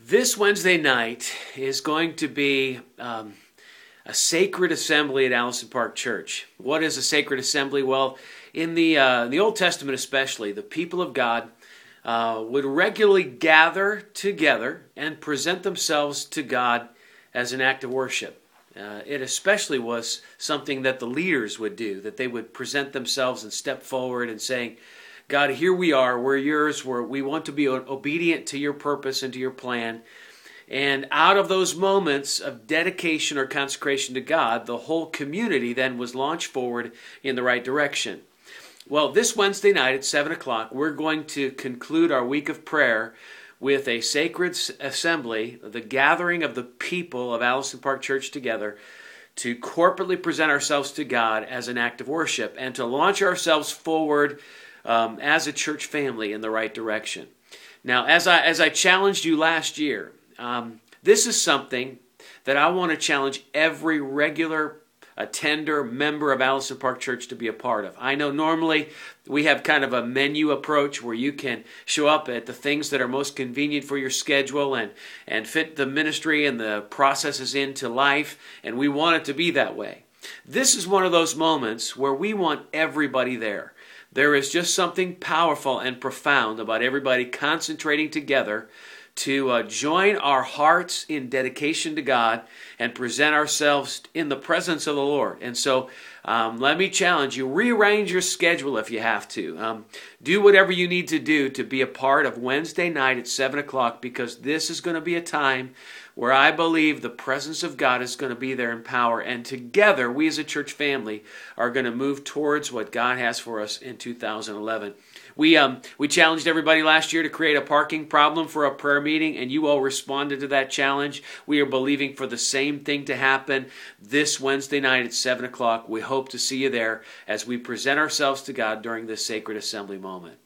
This Wednesday night is going to be a sacred assembly at Allison Park Church. What is a sacred assembly? Well, in the Old Testament especially, the people of God would regularly gather together and present themselves to God as an act of worship. It especially was something that the leaders would do, that they would present themselves and step forward and saying, God, here we are, we're yours, we want to be obedient to your purpose and to your plan. And out of those moments of dedication or consecration to God, the whole community then was launched forward in the right direction. Well, this Wednesday night at 7 o'clock, we're going to conclude our week of prayer with a sacred assembly, the gathering of the people of Allison Park Church together to corporately present ourselves to God as an act of worship and to launch ourselves forward as a church family in the right direction. Now, as I challenged you last year, this is something that I want to challenge every regular attender, member of Allison Park Church to be a part of. I know normally we have kind of a menu approach where you can show up at the things that are most convenient for your schedule and fit the ministry and the processes into life, and we want it to be that way. This is one of those moments where we want everybody there. There is just something powerful and profound about everybody concentrating together to join our hearts in dedication to God and present ourselves in the presence of the Lord. And so let me challenge you, rearrange your schedule if you have to. Do whatever you need to do to be a part of Wednesday night at 7 o'clock, because this is going to be a time where I believe the presence of God is going to be there in power. And together, we as a church family are going to move towards what God has for us in 2011. We challenged everybody last year to create a parking problem for a prayer meeting, and you all responded to that challenge. We are believing for the same thing to happen this Wednesday night at 7 o'clock. We hope to see you there as we present ourselves to God during this sacred assembly moment.